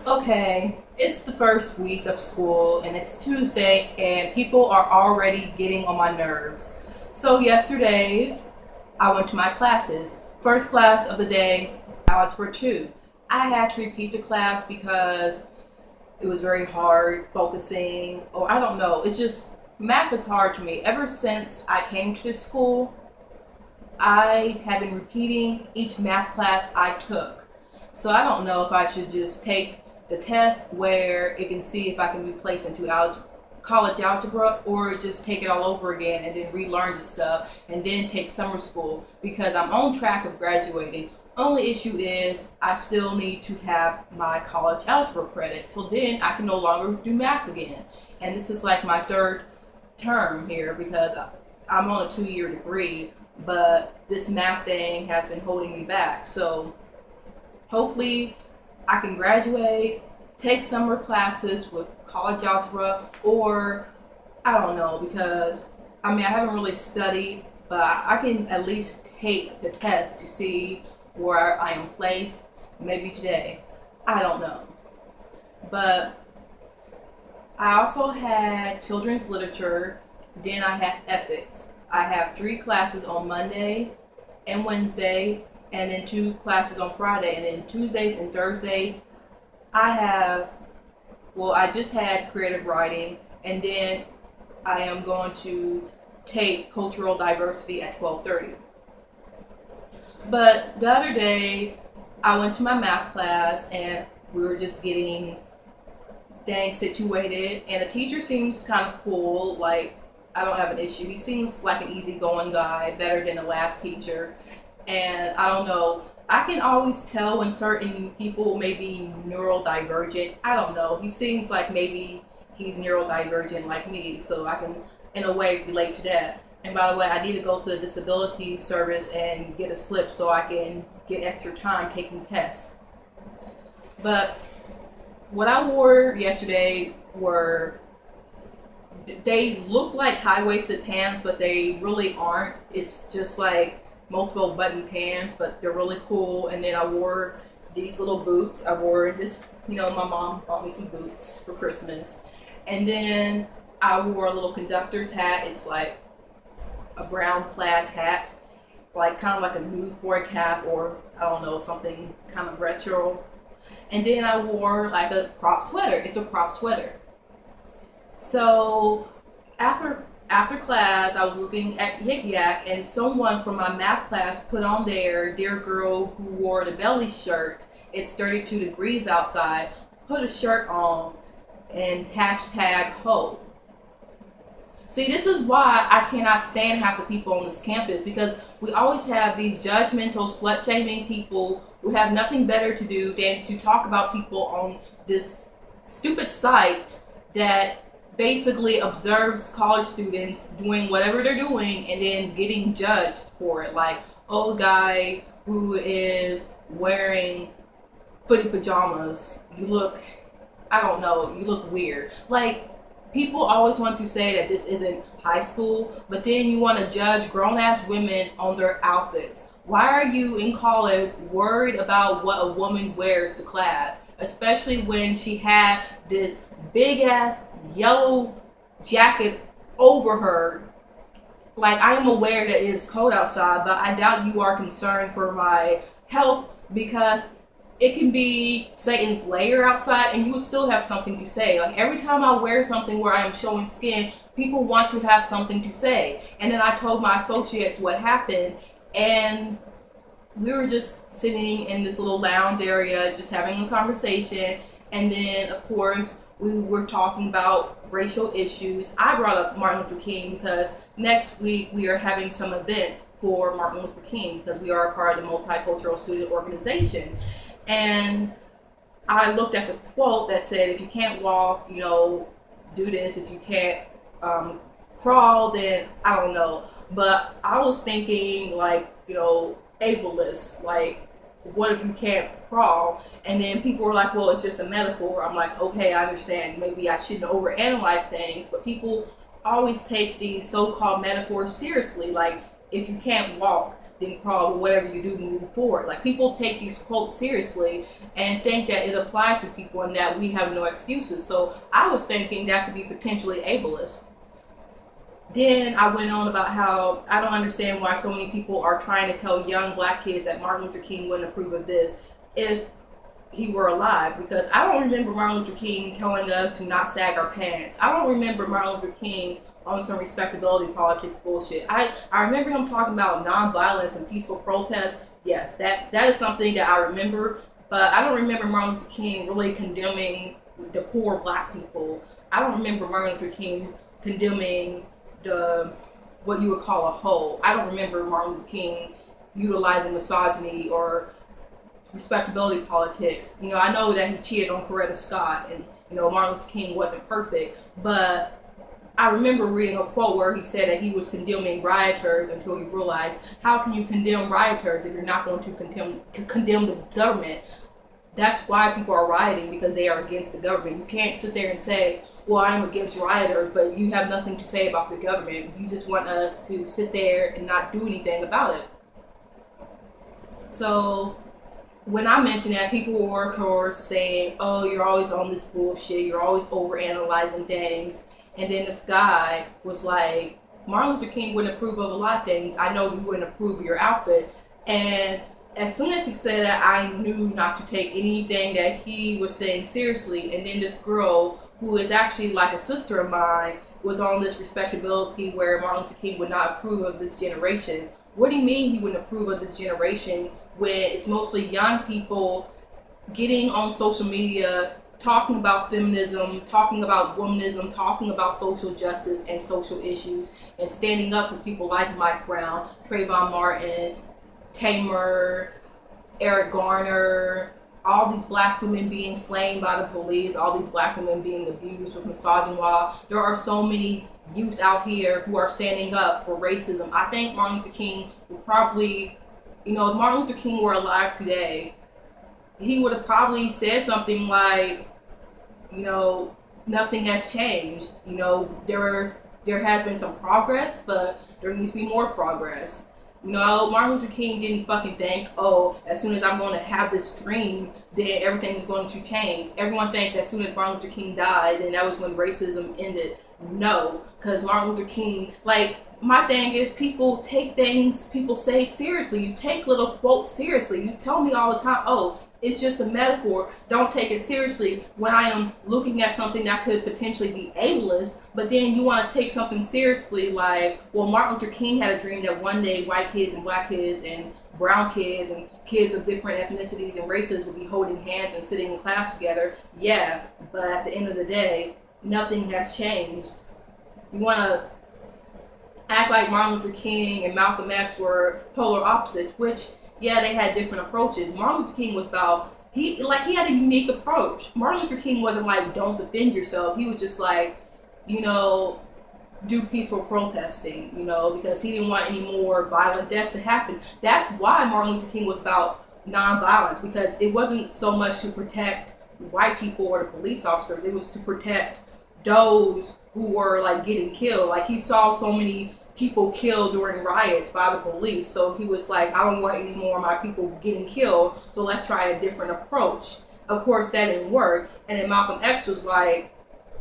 Okay, it's the first week of school and it's Tuesday and people are already getting on my nerves. So yesterday I went to my classes. First class of the day, Algebra 2. I had to repeat the class because it was very hard focusing, or I don't know, it's just math is hard to me. Ever since I came to this school, I have been repeating each math class I took. So I don't know if I should just take the test where it can see if I can be placed into college algebra, or just take it all over again and then relearn the stuff and then take summer school because I'm on track of graduating. Only issue is I still need to have my college algebra credit, so then I can no longer do math again. And this is like my third term here because I'm on a 2-year degree, but this math thing has been holding me back. So hopefully I can graduate, take summer classes with college algebra, or I don't know, because I haven't really studied, but I can at least take the test to see where I am placed. Maybe today, I don't know. But I also had children's literature, then I had ethics. I have 3 classes on Monday and Wednesday, and then 2 classes on Friday, and then Tuesdays and Thursdays I just had creative writing, and then I am going to take cultural diversity at 12:30. But the other day I went to my math class and we were just getting things situated, and the teacher seems kind of cool. Like, I don't have an issue. He seems like an easygoing guy, better than the last teacher. And I don't know, I can always tell when certain people may be neurodivergent. I don't know. He seems like maybe he's neurodivergent like me, so I can, in a way, relate to that. And by the way, I need to go to the disability service and get a slip so I can get extra time taking tests. But what I wore yesterday they look like high-waisted pants, but they really aren't. It's just like multiple button pants, but they're really cool. And then I wore these little boots. I wore this, my mom bought me some boots for Christmas. And then I wore a little conductor's hat. It's like a brown plaid hat, like kind of like a newsboy cap, or I don't know, something kind of retro. And then I wore like a crop sweater. It's a crop sweater. So after class, I was looking at Yik Yak, and someone from my math class put on there, dear girl who wore the belly shirt, it's 32 degrees outside, put a shirt on, and hashtag ho. See, this is why I cannot stand half the people on this campus, because we always have these judgmental, slut-shaming people who have nothing better to do than to talk about people on this stupid site that basically observes college students doing whatever they're doing and then getting judged for it. Like, oh, guy who is wearing footy pajamas, you look weird. Like, people always want to say that this isn't high school, but then you want to judge grown-ass women on their outfits. Why are you in college worried about what a woman wears to class, especially when she had this big-ass yellow jacket over her? Like, I am aware that it is cold outside, but I doubt you are concerned for my health, because it can be Satan's lair outside and you would still have something to say. Like, every time I wear something where I am showing skin, people want to have something to say. And then I told my associates what happened, and we were just sitting in this little lounge area, just having a conversation. And then, of course, we were talking about racial issues. I brought up Martin Luther King because next week we are having some event for Martin Luther King, because we are a part of the Multicultural Student Organization. And I looked at the quote that said, if you can't walk, do this. If you can't crawl, then I don't know. But I was thinking, like, ableist, like, what if you can't crawl? And then people were like, well, it's just a metaphor. I'm like, okay, I understand. Maybe I shouldn't overanalyze things, but people always take these so-called metaphors seriously. Like, if you can't walk, then crawl, but whatever you do, move forward. Like, people take these quotes seriously and think that it applies to people and that we have no excuses. So I was thinking that could be potentially ableist. Then I went on about how I don't understand why so many people are trying to tell young black kids that Martin Luther King wouldn't approve of this if he were alive, because I don't remember Martin Luther King telling us to not sag our pants. I don't remember Martin Luther King on some respectability politics bullshit. I remember him talking about nonviolence and peaceful protest. Yes, that is something that I remember, but I don't remember Martin Luther King really condemning the poor black people. I don't remember Martin Luther King condemning the what you would call a hoe. I don't remember Martin Luther King utilizing misogyny or respectability politics. I know that he cheated on Coretta Scott, and Martin Luther King wasn't perfect, but I remember reading a quote where he said that he was condemning rioters until he realized, how can you condemn rioters if you're not going to condemn the government? That's why people are rioting, because they are against the government. You can't sit there and say, well, I'm against rioters, but you have nothing to say about the government. You just want us to sit there and not do anything about it. So when I mentioned that, people were, of course, saying, oh, you're always on this bullshit. You're always overanalyzing things. And then this guy was like, Martin Luther King wouldn't approve of a lot of things. I know you wouldn't approve of your outfit. And as soon as he said that, I knew not to take anything that he was saying seriously. And then this girl, who is actually like a sister of mine, was on this respectability where Martin Luther King would not approve of this generation. What do you mean he wouldn't approve of this generation when it's mostly young people getting on social media, talking about feminism, talking about womanism, talking about social justice and social issues, and standing up for people like Mike Brown, Trayvon Martin, Tamer, Eric Garner, all these black women being slain by the police, all these black women being abused with misogyny. There are so many youths out here who are standing up for racism. I think Martin Luther King would probably, if Martin Luther King were alive today, he would have probably said something like, nothing has changed. There has been some progress, but there needs to be more progress. Martin Luther King didn't fucking think, oh, as soon as I'm going to have this dream, then everything is going to change. Everyone thinks as soon as Martin Luther King died, then that was when racism ended. No, because Martin Luther King, my thing is, people take things people say seriously. You take little quotes seriously. You tell me all the time, oh, it's just a metaphor. Don't take it seriously when I am looking at something that could potentially be ableist. But then you want to take something seriously like, well, Martin Luther King had a dream that one day white kids and black kids and brown kids and kids of different ethnicities and races would be holding hands and sitting in class together. Yeah, but at the end of the day, nothing has changed. You want to act like Martin Luther King and Malcolm X were polar opposites, which, yeah, they had different approaches. Martin Luther King was about, he had a unique approach. Martin Luther King wasn't like, don't defend yourself. He was just like, do peaceful protesting, because he didn't want any more violent deaths to happen. That's why Martin Luther King was about nonviolence, because it wasn't so much to protect white people or the police officers. It was to protect those who were getting killed. He saw so many people killed during riots by the police, so he was like, I don't want any more of my people getting killed, so let's try a different approach. Of course, that didn't work, and then Malcolm X was like,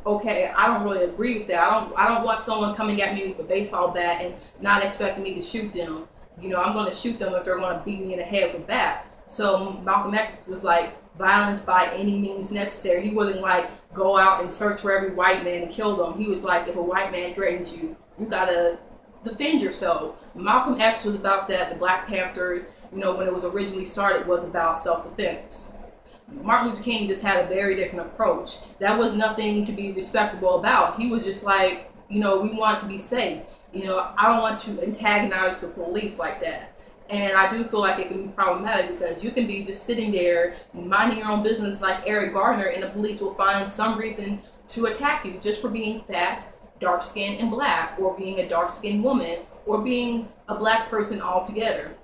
okay, I don't really agree with that. I don't want someone coming at me with a baseball bat and not expecting me to shoot them. I'm going to shoot them if they're going to beat me in the head with a bat. So Malcolm X was like, violence by any means necessary. He wasn't like, go out and search for every white man and kill them. He was like, if a white man threatens you, you gotta defend yourself. Malcolm X was about that. The Black Panthers, when it was originally started, was about self-defense. Martin Luther King just had a very different approach. That was nothing to be respectable about. He was just like, we want to be safe. I don't want to antagonize the police like that. And I do feel like it can be problematic, because you can be just sitting there minding your own business like Eric Garner, and the police will find some reason to attack you just for being fat, dark-skinned, and black, or being a dark-skinned woman, or being a black person altogether.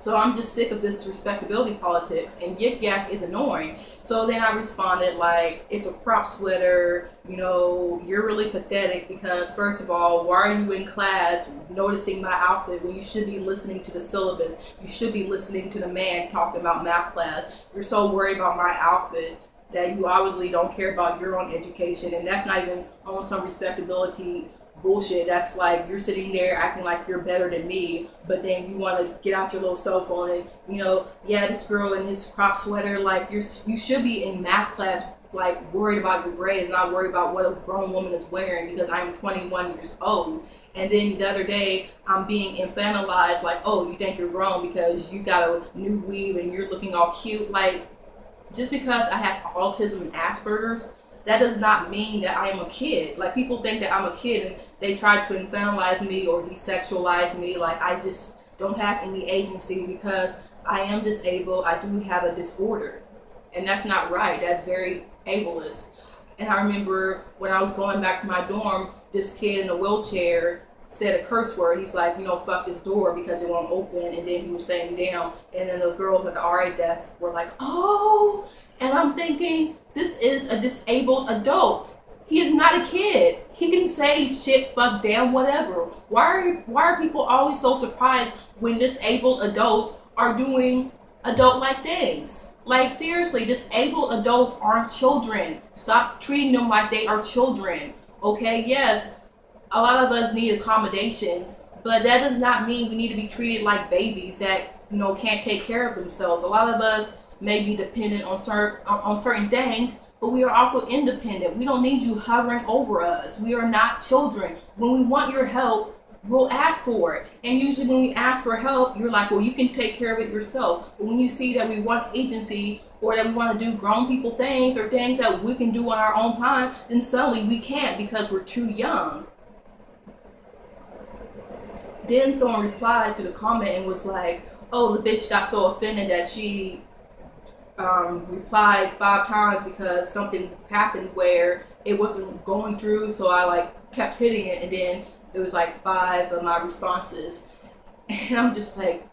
So I'm just sick of this respectability politics, and yik yak is annoying. So then I responded like, it's a crop sweater, you're really pathetic because first of all, why are you in class noticing my outfit when you should be listening to the syllabus? You should be listening to the man talking about math class. You're so worried about my outfit that you obviously don't care about your own education, and that's not even on some respectability bullshit. That's like you're sitting there acting like you're better than me, but then you want to get out your little cell phone and yeah, this girl in this crop sweater, like you should be in math class like worried about your grades, not worried about what a grown woman is wearing, because I'm 21 years old. And then the other day I'm being infantilized like, oh, you think you're grown because you got a new weave and you're looking all cute. Like, just because I have autism and Asperger's, that does not mean that I am a kid. Like, people think that I'm a kid and they try to infantilize me or desexualize me. Like, I just don't have any agency because I am disabled. I do have a disorder. And that's not right. That's very ableist. And I remember when I was going back to my dorm, this kid in a wheelchair said a curse word. He's like, fuck this door because it won't open. And then he was saying damn. And then the girls at the RA desk were like, oh. And I'm thinking, this is a disabled adult. He is not a kid. He can say shit, fuck, damn, whatever. Why are people always so surprised when disabled adults are doing adult-like things? Like, seriously, disabled adults aren't children. Stop treating them like they are children. Okay, yes, a lot of us need accommodations, but that does not mean we need to be treated like babies that, can't take care of themselves. A lot of us may be dependent on certain things, but we are also independent. We don't need you hovering over us. We are not children. When we want your help, we'll ask for it. And usually when we ask for help, you're like, well, you can take care of it yourself. But when you see that we want agency or that we want to do grown people things or things that we can do on our own time, then suddenly we can't because we're too young. Then someone replied to the comment and was like, oh, the bitch got so offended that she replied 5 times because something happened where it wasn't going through, so I kept hitting it, and then it was 5 of my responses. And I'm just like,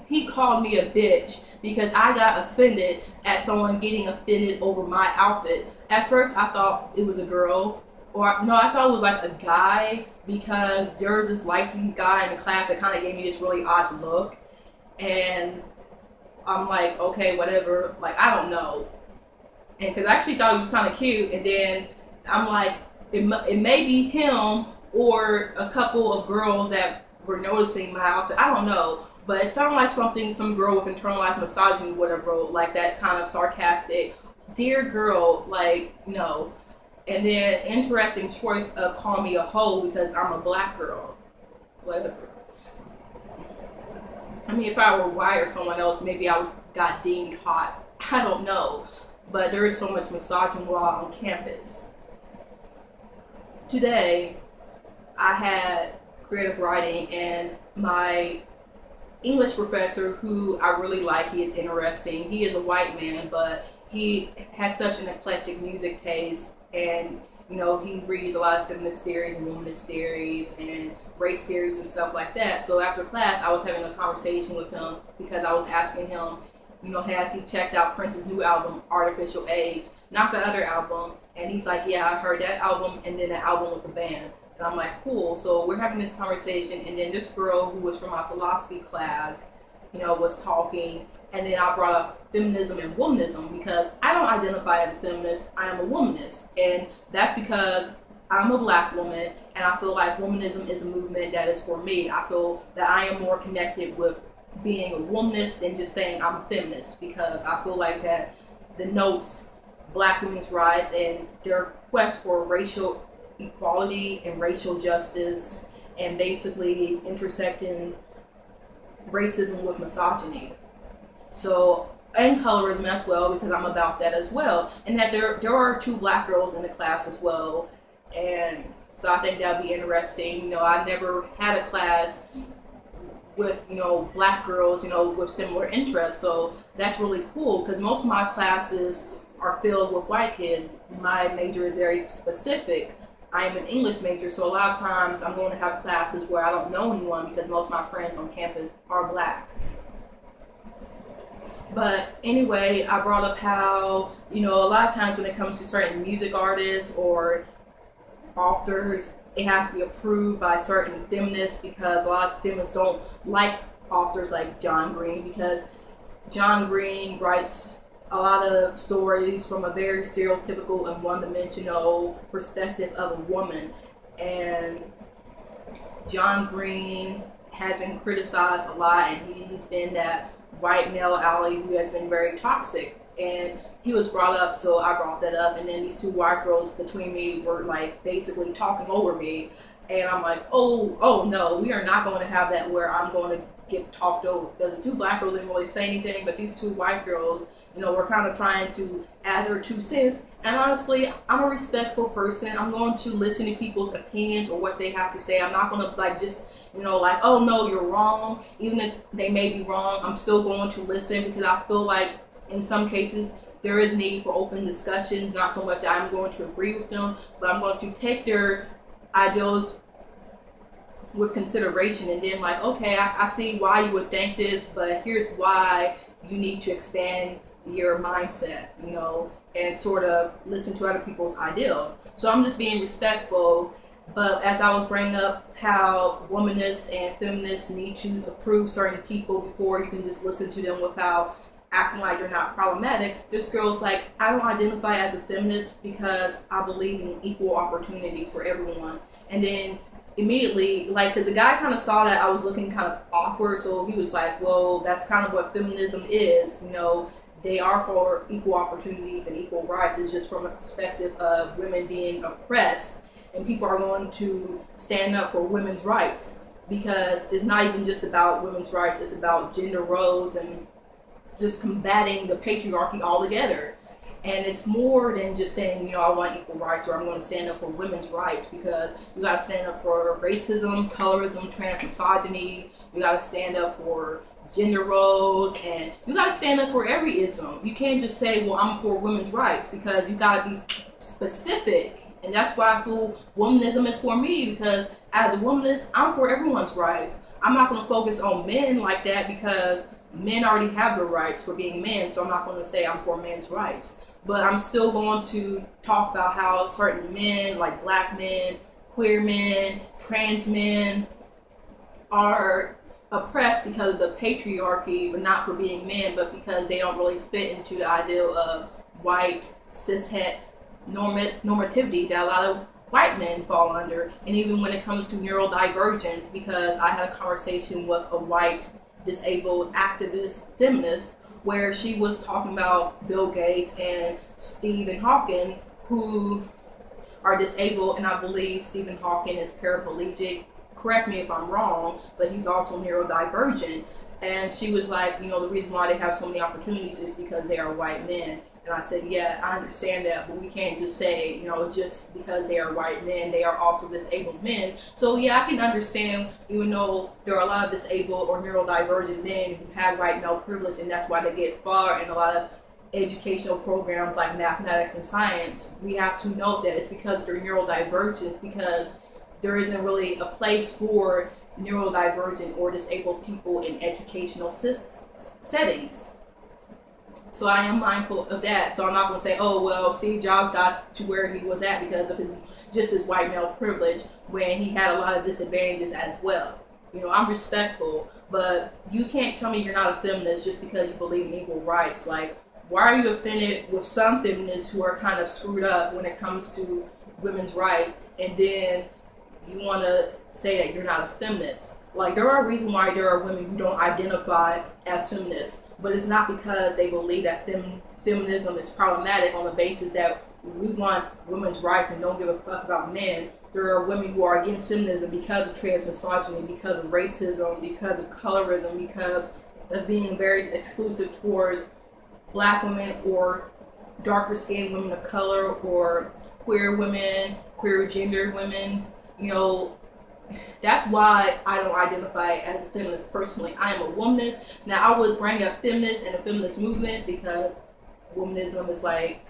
he called me a bitch because I got offended at someone getting offended over my outfit. At first I thought it was a girl, or no, I thought it was a guy, because there was this light-skinned guy in the class that kind of gave me this really odd look, and I'm like, okay, whatever, I don't know. And because I actually thought he was kind of cute, and then I'm like, it may be him or a couple of girls that were noticing my outfit. I don't know, but it sounded like something some girl with internalized misogyny would have wrote, that kind of sarcastic, dear girl, no. And then interesting choice of calling me a hoe because I'm a black girl. Whatever. I mean, if I were white or someone else, maybe I got deemed hot. I don't know. But there is so much misogyny while on campus. Today, I had creative writing, and my English professor, who I really like, he is interesting. He is a white man, but he has such an eclectic music taste, and he reads a lot of feminist theories and womanist theories and race theories and stuff like that. So after class, I was having a conversation with him because I was asking him, has he checked out Prince's new album, Artificial Age, not the other album? And he's like, yeah, I heard that album and then the album with the band. And I'm like, cool. So we're having this conversation, and then this girl who was from my philosophy class, was talking, and then I brought up feminism and womanism because I don't identify as a feminist. I am a womanist, and that's because I'm a black woman, and I feel like womanism is a movement that is for me. I feel that I am more connected with being a womanist than just saying I'm a feminist, because I feel like that denotes black women's rights and their quest for racial equality and racial justice, and basically intersecting racism with misogyny. So, and colorism as well, because I'm about that as well. And that there are 2 black girls in the class as well. And so I think that would be interesting. I never had a class with, black girls, with similar interests. So that's really cool, because most of my classes are filled with white kids. My major is very specific. I am an English major, so a lot of times I'm going to have classes where I don't know anyone because most of my friends on campus are black. But anyway, I brought up how, a lot of times when it comes to certain music artists or authors, it has to be approved by certain feminists because a lot of feminists don't like authors like John Green because John Green writes a lot of stories from a very stereotypical and one-dimensional perspective of a woman. And John Green has been criticized a lot, and he's been that white male ally who has been very toxic. And he was brought up, so I brought that up. And then these two white girls between me were like basically talking over me. And I'm like, oh no, we are not going to have that where I'm going to get talked over, because the two black girls didn't really say anything, but these two white girls, were kind of trying to add their 2 cents. And honestly, I'm a respectful person. I'm going to listen to people's opinions or what they have to say. I'm not going to just oh no, you're wrong. Even if they may be wrong, I'm still going to listen because I feel like in some cases there is need for open discussions. Not so much that I'm going to agree with them, but I'm going to take their ideals with consideration, and then okay, I see why you would think this, but here's why you need to expand your mindset, and sort of listen to other people's ideal. So I'm just being respectful. But as I was bringing up how womanists and feminists need to approve certain people before you can just listen to them without acting like they're not problematic, this girl's like, I don't identify as a feminist because I believe in equal opportunities for everyone. And then immediately, because the guy kind of saw that I was looking kind of awkward, so he was like, well, that's kind of what feminism is, they are for equal opportunities and equal rights. It's just from a perspective of women being oppressed, and people are going to stand up for women's rights because it's not even just about women's rights, it's about gender roles and just combating the patriarchy altogether. And it's more than just saying, I want equal rights or I'm going to stand up for women's rights, because you got to stand up for racism, colorism, trans misogyny. You got to stand up for gender roles, and you got to stand up for every ism. You can't just say, well, I'm for women's rights, because you got to be specific. And that's why I feel womanism is for me, because as a womanist, I'm for everyone's rights. I'm not going to focus on men like that because men already have the rights for being men, so I'm not going to say I'm for men's rights. But I'm still going to talk about how certain men, like black men, queer men, trans men, are oppressed because of the patriarchy, but not for being men, but because they don't really fit into the ideal of white, cishet normativity that a lot of white men fall under. And even when it comes to neurodivergence, because I had a conversation with a white disabled activist feminist where she was talking about Bill Gates and Stephen Hawking, who are disabled, and I believe Stephen Hawking is paraplegic. Correct me if I'm wrong, but he's also neurodivergent. And she was like, the reason why they have so many opportunities is because they are white men. And I said, yeah, I understand that, but we can't just say, just because they are white men, they are also disabled men. So yeah, I can understand, even though there are a lot of disabled or neurodivergent men who have white male privilege, and that's why they get far in a lot of educational programs like mathematics and science. We have to note that it's because they're neurodivergent, because there isn't really a place for neurodivergent or disabled people in educational settings. So I am mindful of that. So I'm not going to say, oh, well, Steve Jobs got to where he was at because of his white male privilege when he had a lot of disadvantages as well. I'm respectful, but you can't tell me you're not a feminist just because you believe in equal rights. Like, why are you offended with some feminists who are kind of screwed up when it comes to women's rights, and then you want to say that you're not a feminist? Like, there are reasons why there are women who don't identify as feminists, but it's not because they believe that feminism is problematic on the basis that we want women's rights and don't give a fuck about men. There are women who are against feminism because of trans misogyny, because of racism, because of colorism, because of being very exclusive towards black women or darker skinned women of color or queer women, queer gendered women. That's why I don't identify as a feminist personally. I am a womanist. Now, I would bring up feminists and the feminist movement because womanism is like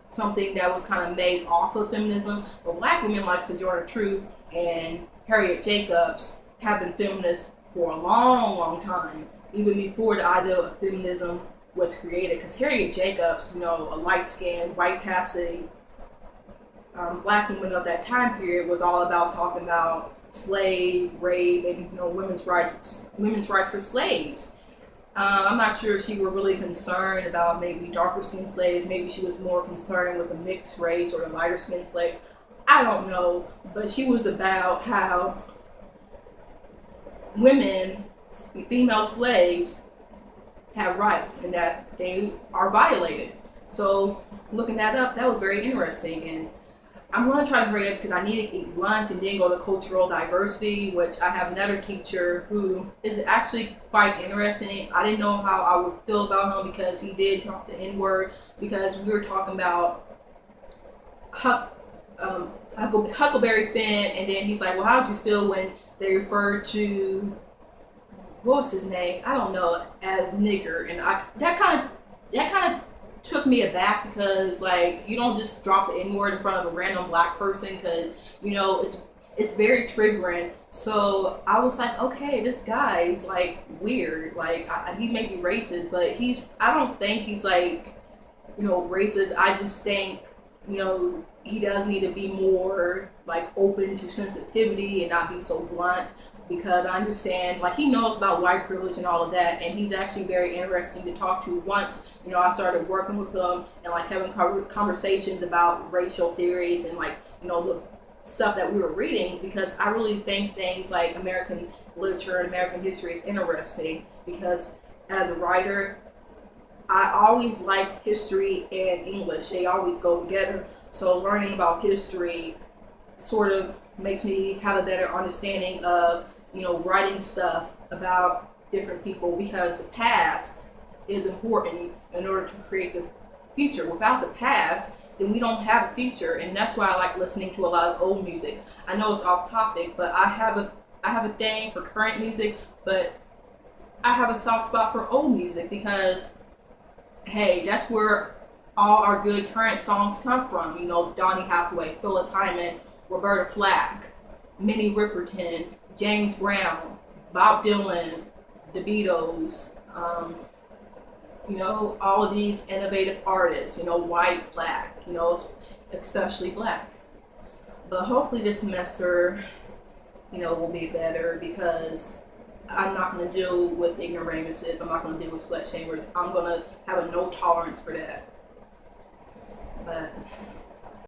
something that was kind of made off of feminism. But black women like Sojourner Truth and Harriet Jacobs have been feminists for a long, long time. even before the idea of feminism was created. Because Harriet Jacobs, a light-skinned, white-passing black woman of that time period, was all about talking about slave rape and women's rights for slaves. I'm not sure if she were really concerned about maybe darker skinned slaves. Maybe she was more concerned with the mixed race or the lighter skinned slaves. I don't know, but she was about how women, female slaves, have rights and that they are violated. So looking that up, that was very interesting. And I'm going to try to hurry up because I need to eat lunch and then go to cultural diversity, which I have another teacher who is actually quite interesting. I didn't know how I would feel about him because he did talk the N-word, because we were talking about Huckleberry Finn, and then he's like, well, how did you feel when they referred to, what was his name? I don't know, as nigger. And that kind of took me aback, because you don't just drop the N-word in front of a random black person, because it's very triggering. So I was like, okay, this guy's weird. He may be racist, but I don't think he's racist. I just think he does need to be more open to sensitivity and not be so blunt, because I understand he knows about white privilege and all of that, and he's actually very interesting to talk to. Once I started working with him and having conversations about racial theories and the stuff that we were reading, because I really think things like American literature and American history is interesting, because as a writer I always like history and English. They always go together. So learning about history sort of makes me have a better understanding of writing stuff about different people, because the past is important in order to create the future. Without the past, then we don't have a future, and that's why I like listening to a lot of old music. I know it's off topic, but I have a thing for current music, but I have a soft spot for old music, because hey, that's where all our good current songs come from. Donny Hathaway, Phyllis Hyman, Roberta Flack, Minnie Riperton, James Brown, Bob Dylan, the Beatles, all of these innovative artists, white, black, especially black. But hopefully this semester, will be better, because I'm not going to deal with ignoramuses. I'm not going to deal with slut shamers. I'm going to have a no tolerance for that. But